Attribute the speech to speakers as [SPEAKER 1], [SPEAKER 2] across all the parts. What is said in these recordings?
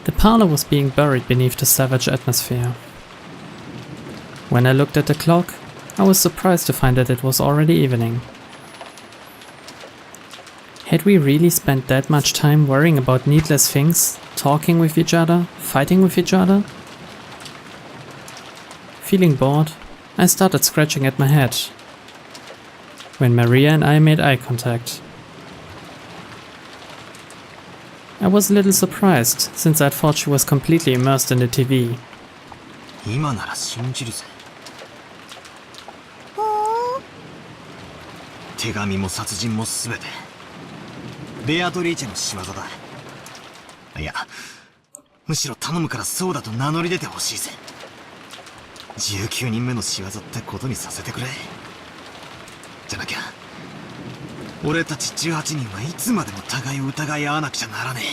[SPEAKER 1] The parlor was being buried beneath the savage atmosphere. When I looked at the clock, I was surprised to find that it was already evening. Had we really spent that much time worrying about needless things, talking with each other, fighting with each other? Feeling bored, I started scratching at my head, when Maria and I made eye contact. I was a little surprised, since I thought she was completely immersed in the TV.
[SPEAKER 2] 今なら信じるぜ。手紙も殺人もすべてベアトリーチェの仕業だ。いや、むしろ頼むからそうだと名乗り出てほしいぜ。19人目の仕業ってことにさせてくれ。じゃなきゃ俺たち18人はいつまでも互いを疑い合わなくちゃならねえ。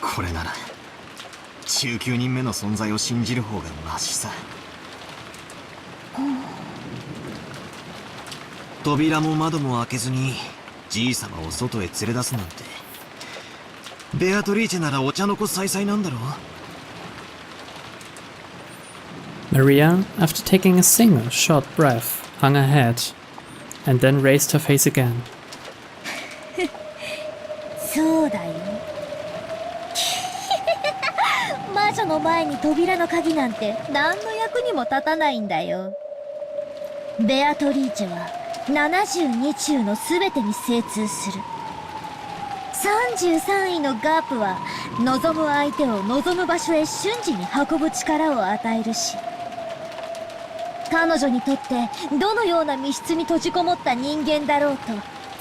[SPEAKER 2] これなら19人目の存在を信じる方がマシさ。扉も窓も開けずにじいさまを外へ連れ出すなんて、ベアトリーチェならお茶の子さいさいなんだろう。
[SPEAKER 1] Maria, after taking a single short breath, hung her head, and then raised her face again.
[SPEAKER 3] そうだよ。魔女の前に扉の鍵なんて何の役にも立たないんだよ。ベアトリーチェは72中の全てに精通する。33位のガープは望む相手を望む場所へ瞬時に運ぶ力を与えるし、彼女にとってどのような密室に閉じこもった人間だろうと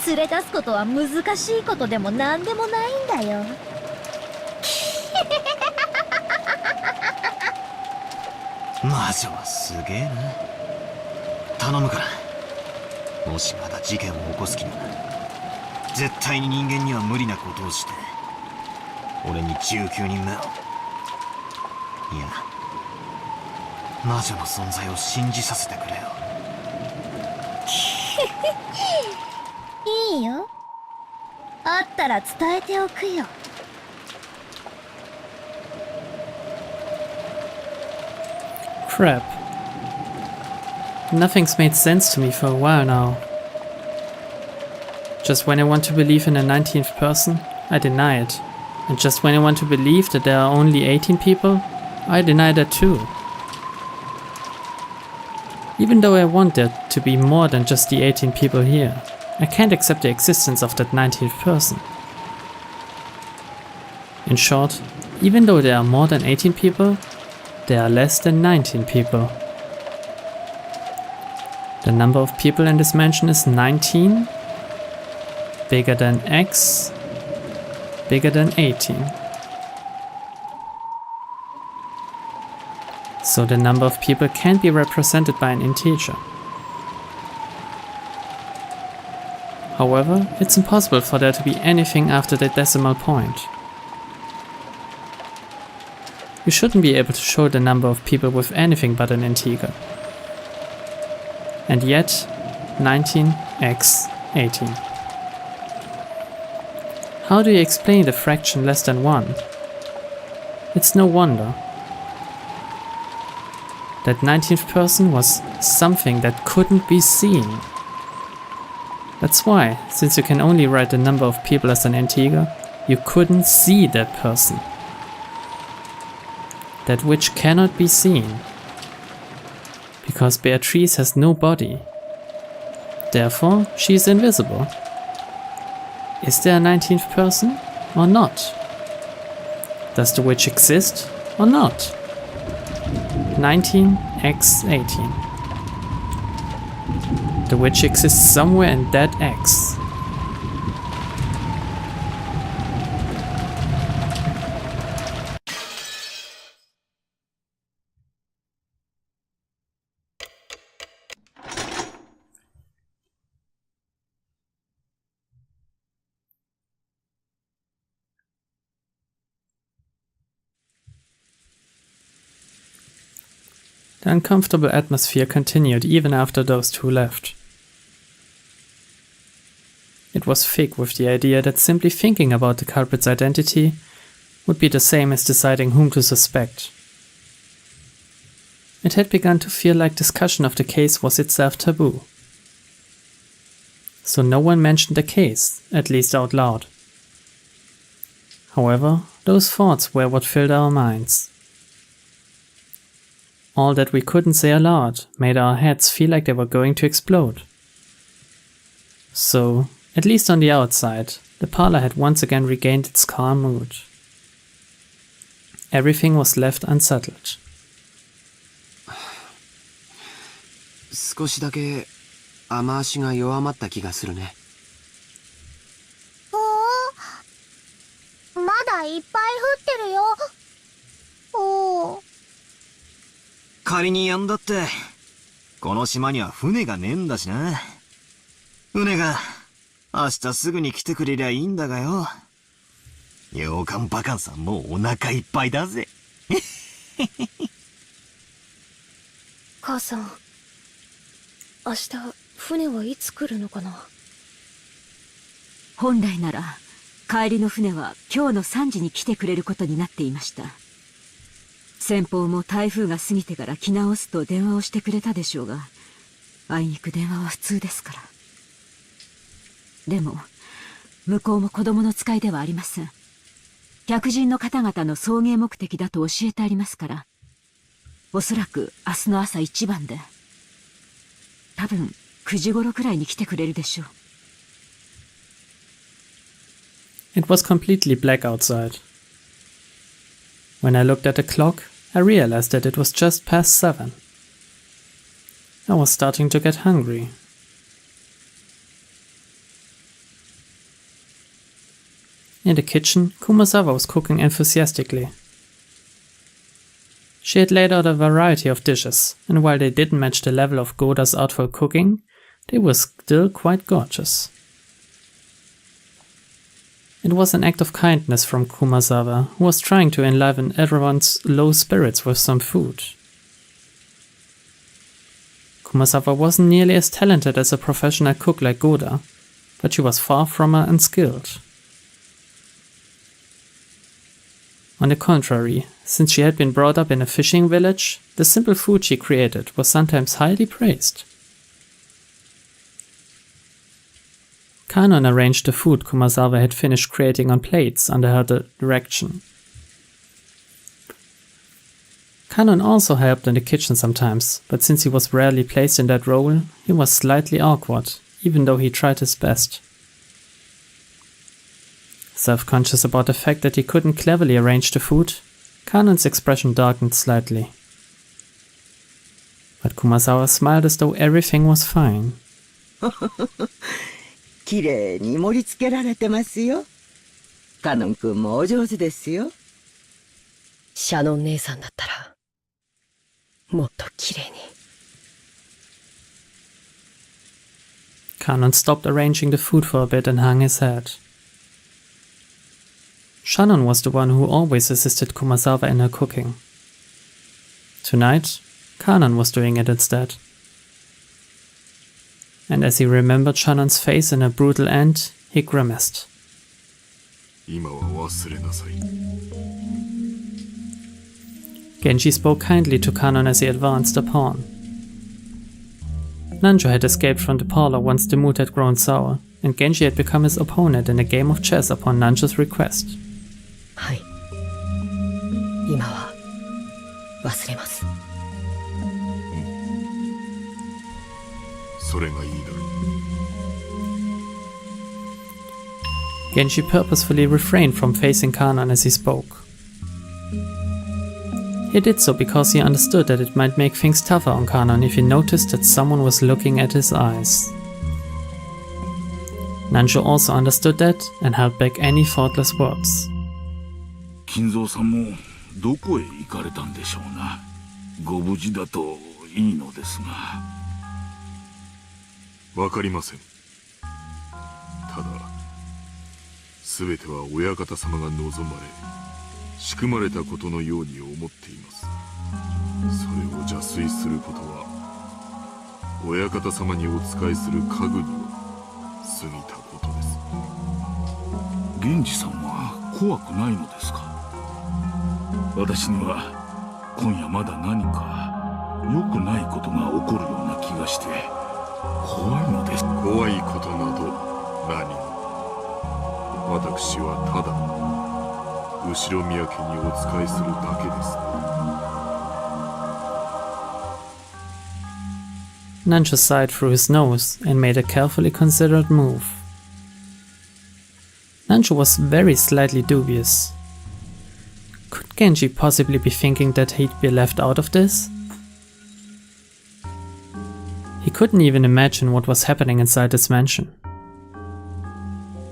[SPEAKER 3] 連れ出すことは難しいことでも何でもないんだよ。
[SPEAKER 2] 魔女はすげえな。頼むから、もしまた事件を起こす気なら絶対に人間には無理なことをして俺に19人目を、いや魔女の存在を信じさせてくれよ。
[SPEAKER 3] いいよ。あったら伝えておくよ。
[SPEAKER 1] Crap. Nothing's made sense to me for a while now. Just when I want to believe in a 19th person, I deny it. And just when I want to believe that there are only 18 people, I deny that too. Even though I want there to be more than just the 18 people here, I can't accept the existence of that 19th person. In short, even though there are more than 18 people, there are less than 19 people. The number of people in this mansion is 19, bigger than X, bigger than 18. So the number of people can't be represented by an integer. However, it's impossible for there to be anything after the decimal point. You shouldn't be able to show the number of people with anything but an integer. And yet, 19x18. How do you explain the fraction less than 1? It's no wonder. That 19th person was something that couldn't be seen. That's why, since you can only write the number of people as an integer, you couldn't see that person. That which cannot be seen. Because Beatrice has no body. Therefore, she is invisible. Is there a 19th person or not? Does the witch exist or not? 19x18. The witch exists somewhere in that X. The uncomfortable atmosphere continued even after those two left. It was thick with the idea that simply thinking about the culprit's identity would be the same as deciding whom to suspect. It had begun to feel like discussion of the case was itself taboo. So no one mentioned the case, at least out loud. However, those thoughts were what filled our minds. All that we couldn't say aloud made our heads feel like they were going to explode. So, at least on the outside, the parlor had once again regained its calm mood. Everything was left unsettled.
[SPEAKER 4] 少しだけ雨足が弱まった気がするね。
[SPEAKER 3] まだいっぱい降ってるよ。おー。
[SPEAKER 2] 仮にやんだって、この島には船がねえんだしな。船が明日すぐに来てくれりゃいいんだがよ。洋館バカンさんもうお腹いっぱいだぜ。
[SPEAKER 5] 母さん、明日船はいつ来るのかな。
[SPEAKER 6] 本来なら帰りの船は今日の3時に来てくれることになっていました。先方も台風が過ぎてから来直すと電話をしてくれたでしょうが、あいにく電話は普通ですから。でも向こうも子供の使いではありません。客人の方々の送迎目的だと教えてありますから、おそらく明日の朝一番で、多分9時頃くらいに来てくれるでしょう。
[SPEAKER 1] It was completely black outside. When I looked at the clock, I realized that it was just past 7. I was starting to get hungry. In the kitchen, Kumasawa was cooking enthusiastically. She had laid out a variety of dishes, and while they didn't match the level of Goda's artful cooking, they were still quite gorgeous. It was an act of kindness from Kumasawa, who was trying to enliven everyone's low spirits with some food. Kumasawa wasn't nearly as talented as a professional cook like Goda, but she was far from unskilled. On the contrary, since she had been brought up in a fishing village, the simple food she created was sometimes highly praised. Kanon arranged the food Kumasawa had finished creating on plates under her direction. Kanon also helped in the kitchen sometimes, but since he was rarely placed in that role, he was slightly awkward, even though he tried his best. Self-conscious about the fact that he couldn't cleverly arrange the food, Kanon's expression darkened slightly. But Kumasawa smiled as though everything was fine.
[SPEAKER 7] きれいに盛り付けられてますよ。カノン君もお上手ですよ。
[SPEAKER 5] シャノン姉さんだったらもっときれいに。
[SPEAKER 1] Kanon stopped arranging the food for a bit and hung his head. Shannon was the one who always assisted Kumasawa in her cooking. Tonight, Kanon was doing it instead. And as he remembered Shannon's face in her brutal end, he grimaced. Genji spoke kindly to Kanon as he advanced a pawn. Nanjo had escaped from the parlor once the mood had grown sour, and Genji had become his opponent in a game of chess upon Nanjo's request.
[SPEAKER 5] はい。今は忘れます。
[SPEAKER 8] それがいいだろう。
[SPEAKER 1] Genji purposefully refrained from facing Kanon as he spoke. He did so because he understood that it might make things tougher on Kanon if he noticed that someone was looking at his eyes. Nanjo also understood that and held back any thoughtless words.
[SPEAKER 8] 金蔵さんもどこへ行かれたんでしょうな。ご無事だといいのですが。わかりません。ただ、すべては親方様が望まれ、仕組まれたことのように思っています。それを邪推することは、親方様にお仕えする家具には過ぎたことです。源氏さんは怖くないのですか。私には今夜まだ何か良くないことが起こるような気がして怖いのです。怖いことなど何も。私はただ後ろ宮家にお仕えするだけです。
[SPEAKER 1] Nancho sighed through his nose and made a carefully considered move. Nancho was very slightly dubious. Could Genji possibly be thinking that he'd be left out of this? He couldn't even imagine what was happening inside this mansion.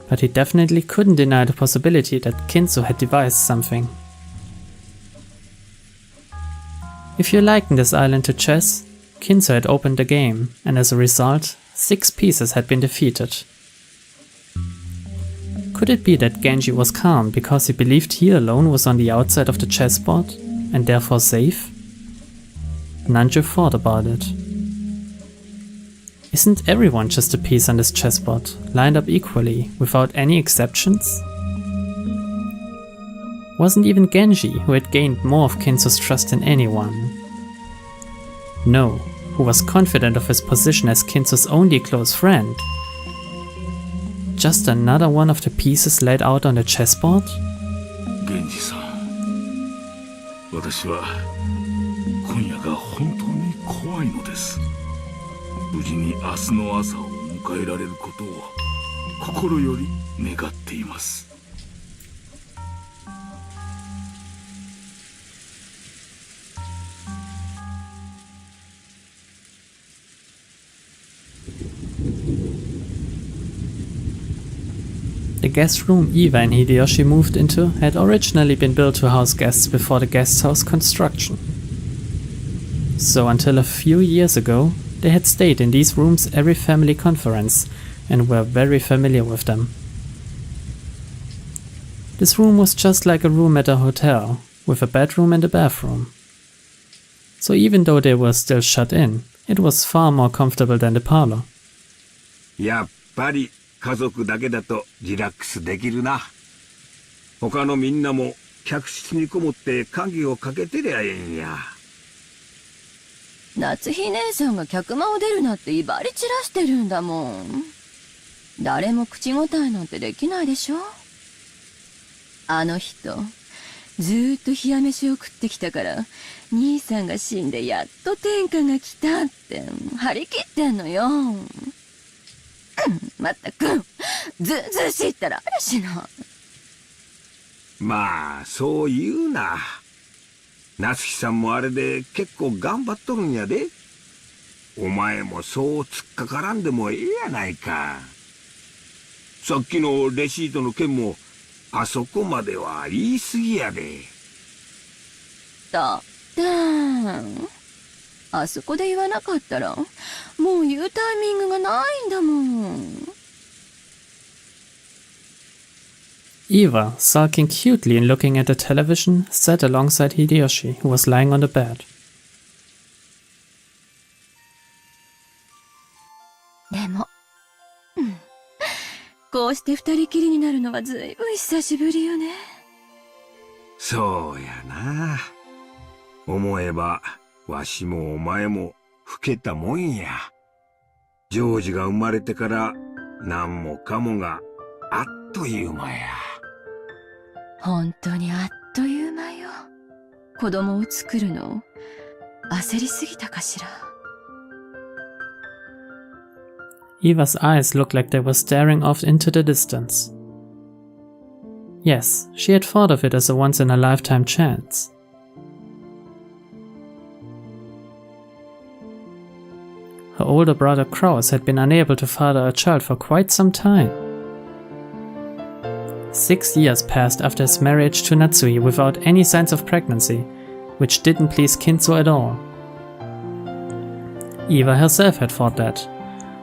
[SPEAKER 1] But he definitely couldn't deny the possibility that Kinzo had devised something. If you liken this island to chess, Kinzo had opened the game, and as a result, 6 pieces had been defeated. Could it be that Genji was calm because he believed he alone was on the outside of the chessboard, and therefore safe? Nanjo thought about it. Isn't everyone just a piece on this chessboard, lined up equally, without any exceptions? Wasn't even Genji who had gained more of Kinzo's trust than anyone? No, who was confident of his position as Kinzo's only close friend. Just another one of the pieces laid out on the chessboard?
[SPEAKER 8] Genji-san, 私は今夜が本当に怖いのです。無事に明日の朝を迎えられることを心より願っています。
[SPEAKER 1] The guest room Eva and Hideyoshi moved into had originally been built to house guests before the guest house construction. So until a few years ago, they had stayed in these rooms every family conference and were very familiar with them. This room was just like a room at a hotel, with a bedroom and a bathroom. So even though they were still shut in, it was far more comfortable than the parlor.
[SPEAKER 9] やっぱり家族だけだとリラックスできるな。他のみんなも客室にこもって鍵をかけてりゃええんや。
[SPEAKER 10] 夏日姉さんが客間を出るなって威張り散らしてるんだもん。誰も口答えなんてできないでしょ。あの人、ずーっと冷や飯を食ってきたから、兄さんが死んでやっと天下が来たって張り切ってんのよ。まったく、ずうずうしいったらあるしな。
[SPEAKER 9] まあ、そう言うな。夏日さんもあれで結構頑張っとるんやで。お前もそう突っかからんでもええやないか。さっきのレシートの件も、あそこまでは言い過ぎやで。
[SPEAKER 10] だってあそこで言わなかったら、もう言うタイミングがないんだもん。
[SPEAKER 1] Eva, sulking cutely and looking at the television, sat alongside Hideyoshi, who was lying on the bed.
[SPEAKER 10] でも、こうして二人きりになるのはずいぶん久しぶりよね。
[SPEAKER 9] そうやな。思えば、わしもお前も老けたもんや。ジョージが生まれてから何もかもがあっという間や。
[SPEAKER 10] 本当にあっという間よ。子供を作るの焦りすぎたかしら。
[SPEAKER 1] Eva's eyes looked like they were staring off into the distance. Yes, she had thought of it as a once-in-a-lifetime chance. Her older brother Kraus had been unable to father a child for quite some time. 6 years passed after his marriage to Natsui without any signs of pregnancy, which didn't please Kinzo at all. Eva herself had thought that,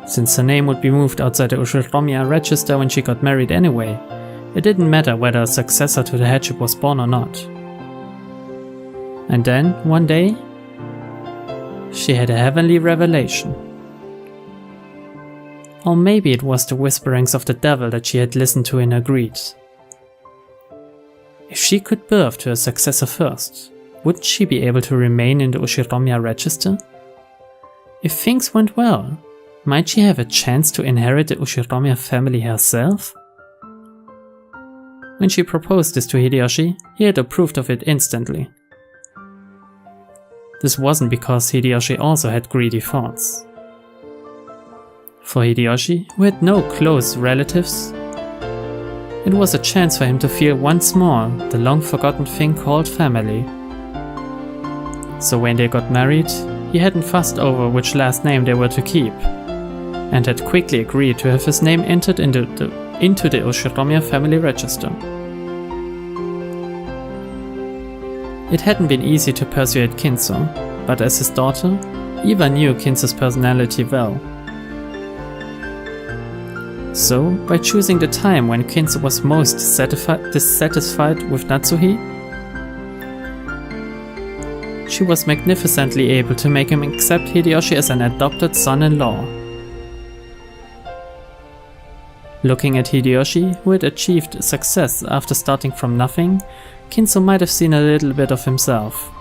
[SPEAKER 1] since her name would be moved outside the Ushiromiya register when she got married anyway, it didn't matter whether a successor to the headship was born or not. And then, one day, she had a heavenly revelation. Or maybe it was the whisperings of the devil that she had listened to in her greed. If she could birth to a successor first, wouldn't she be able to remain in the Ushiromiya register? If things went well, might she have a chance to inherit the Ushiromiya family herself? When she proposed this to Hideyoshi, he had approved of it instantly. This wasn't because Hideyoshi also had greedy thoughts. For Hideyoshi, who had no close relatives, it was a chance for him to feel once more the long-forgotten thing called family. So when they got married, he hadn't fussed over which last name they were to keep, and had quickly agreed to have his name entered into the Ushiromiya family register. It hadn't been easy to persuade Kinzo, but as his daughter, Eva knew Kinzo's personality well. So, by choosing the time when Kinzo was most dissatisfied with Natsuhi, she was magnificently able to make him accept Hideyoshi as an adopted son-in-law. Looking at Hideyoshi, who had achieved success after starting from nothing, Kinzo might have seen a little bit of himself.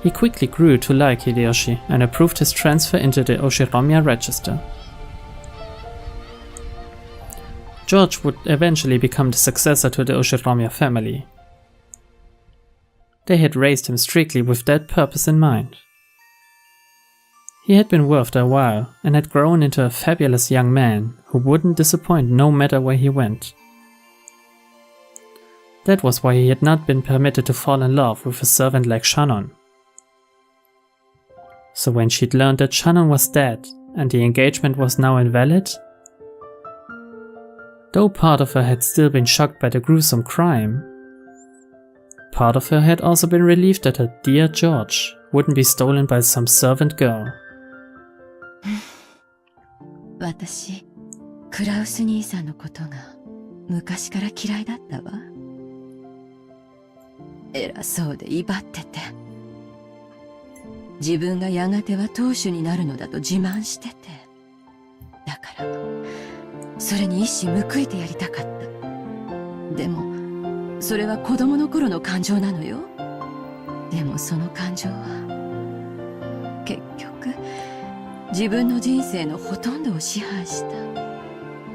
[SPEAKER 1] He quickly grew to like Hideyoshi and approved his transfer into the Ushiromiya register. George would eventually become the successor to the Ushiromiya family. They had raised him strictly with that purpose in mind. He had been worth a while and had grown into a fabulous young man who wouldn't disappoint no matter where he went. That was why he had not been permitted to fall in love with a servant like Shannon. So when she'd learned that Shannon was dead and the engagement was now invalid, though part of her had still been shocked by the gruesome crime, part of her had also been relieved that her dear George wouldn't be stolen by some servant girl.
[SPEAKER 10] 私、クラウス兄さんのことが昔から嫌いだったわ。偉そうで威張ってて、自分がやがては当主になるのだと自慢してて、だからそれに一矢報いてやりたかった。でもそれは子供の頃の感情なのよ。でもその感情は結局自分の人生のほとんどを支配した。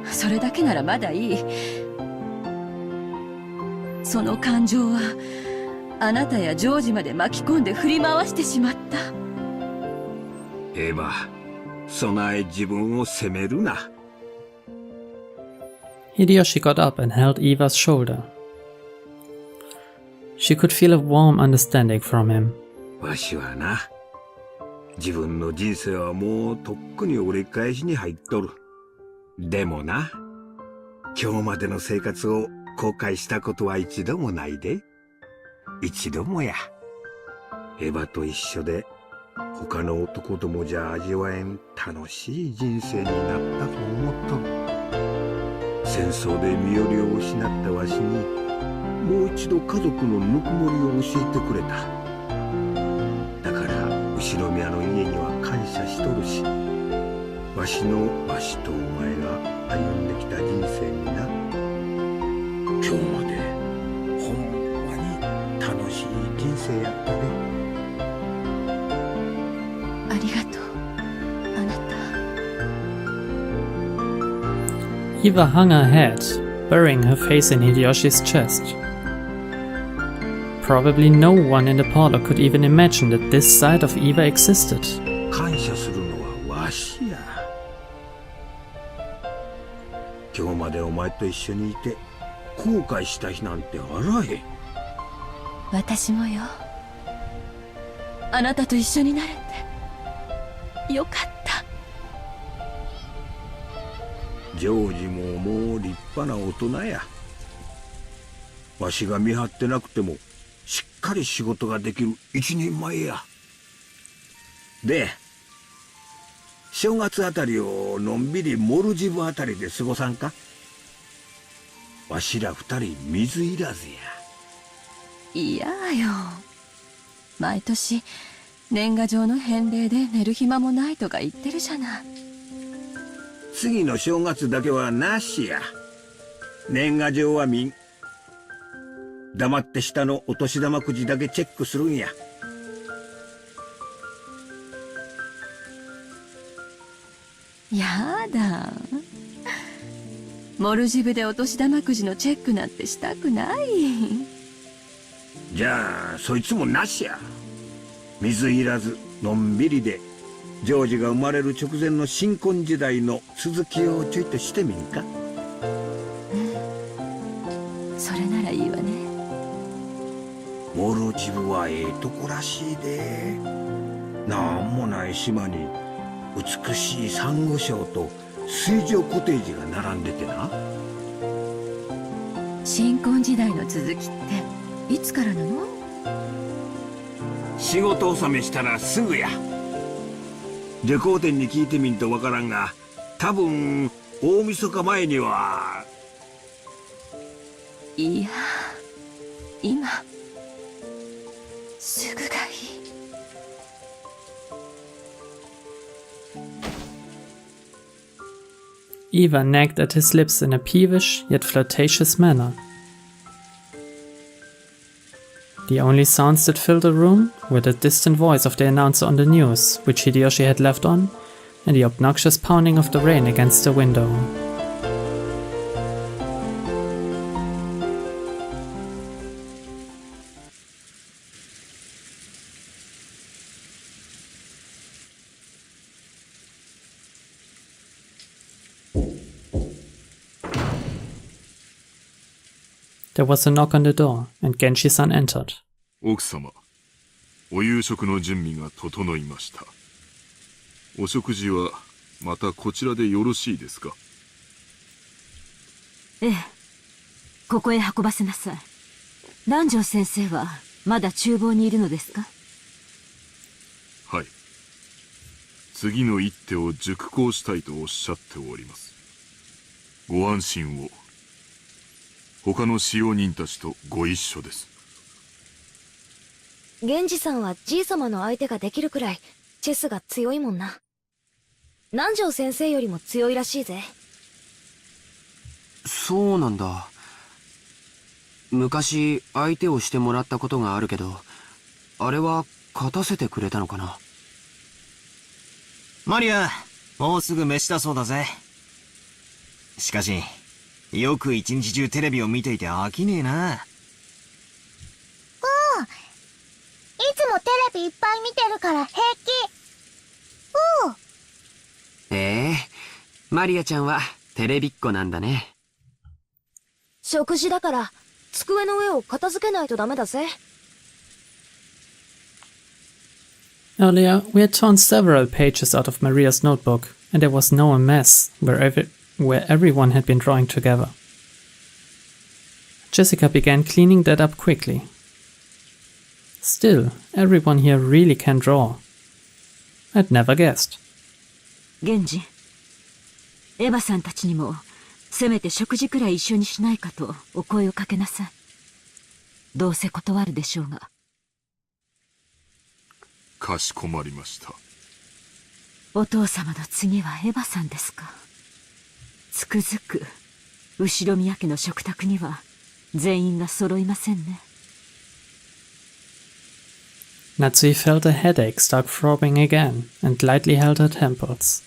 [SPEAKER 10] それだけならまだいい。その感情はあなたやジョージまで巻き込んで振り回してしまった。
[SPEAKER 9] エヴァ、備え自分を責めるな。
[SPEAKER 1] Hideyoshi got up and held Eva's shoulder. She could feel a warm understanding from him.
[SPEAKER 9] わしはな、自分の人生はもうとっくに折り返しに入っとる。でもな、今日までの生活を後悔したことは一度もないで。一度もや。エヴァと一緒で他の男どもじゃ味わえん楽しい人生になったと思っとる。戦争で身寄りを失ったわしにもう一度家族のぬくもりを教えてくれた。だから後ろ宮の家には感謝しとるし、わしとお前が歩んできた人生にな、今日までほんまに楽しい人生やったで。
[SPEAKER 10] ありがとう、あなた。
[SPEAKER 1] Eva hung her head, burying her face in Hideyoshi's chest. Probably no one in the parlor could even imagine that this side of Eva existed.
[SPEAKER 9] 感謝するのはわしや。今日までお前と一緒にいて後悔した日なんてあらへん。
[SPEAKER 10] 私もよ。あなたと一緒になれてよかった。
[SPEAKER 9] ジョージももう立派な大人や。わしが見張ってなくてもしっかり仕事ができる一人前や。で、正月あたりをのんびりモルジブあたりで過ごさんか。わしら二人水いらずや。
[SPEAKER 10] 嫌よ。毎年年賀状の返礼で寝る暇もないとか言ってるじゃない。
[SPEAKER 9] 次の正月だけはなしや。年賀状はみん黙って下のお年玉くじだけチェックするんや。
[SPEAKER 10] やだ。モルジブでお年玉くじのチェックなんてしたくない。
[SPEAKER 9] じゃあそいつもなしや。水いらずのんびりでジョージが生まれる直前の新婚時代の続きをちょいとしてみんか。
[SPEAKER 10] それならいいわね。
[SPEAKER 9] モルジブはええとこらしいで。なんもない島に美しいサンゴ礁と水上コテージが並んでてな。
[SPEAKER 10] 新婚時代の続きっていつからなの？
[SPEAKER 9] 仕事納めしたらすぐや。旅行店に聞いてみんとわからんが、多分大晦日前には。
[SPEAKER 10] いや、今すぐがいい。
[SPEAKER 1] Eva nagged at his lips in a peevish yet flirtatious manner. The only sounds that filled the room were the distant voice of the announcer on the news, which Hideyoshi had left on, and the obnoxious pounding of the rain against the window. There was a knock on the door, and Genshi-san entered.
[SPEAKER 8] 奥様、お夕食の準備が整いました。お食事はまたこちらでよろしいですか？
[SPEAKER 6] ええ、ここへ運ばせなさい。南條先生はまだ厨房にいるのですか？
[SPEAKER 8] はい。次の一手を熟考したいとおっしゃっております。ご安心を。他の使用人たちとご一緒です。
[SPEAKER 5] 源氏さんはじい様の相手ができるくらいチェスが強いもんな。南條先生よりも強いらしいぜ。
[SPEAKER 4] そうなんだ。昔相手をしてもらったことがあるけど、あれは勝たせてくれたのかな。
[SPEAKER 2] マリア、もうすぐ飯だそうだぜ。しかしよく一日中テレビを見ていて飽きねえな。
[SPEAKER 3] いつもテレビいっぱい見てるから平気。
[SPEAKER 4] マリアちゃんはテレビっ子なんだね。
[SPEAKER 5] 食事だから机の上を片付けないとダメだぜ。
[SPEAKER 1] Earlier, we had torn several pages out of Maria's notebook, and there was now a mess where everyone had been drawing together. Jessica began cleaning that up quickly. Still, everyone here really can draw. I'd never guessed.
[SPEAKER 6] 源氏、エヴァさんたちにもせめて食事くらい一緒にしないかとお声をかけなさい。どうせ断るでしょうが。
[SPEAKER 8] かしこまりました。
[SPEAKER 6] お父様の次はエヴァさんですか。つくづく後ろ宮家の食卓には全員が揃いませんね。
[SPEAKER 1] Natsui felt a headache start throbbing again and lightly held her temples.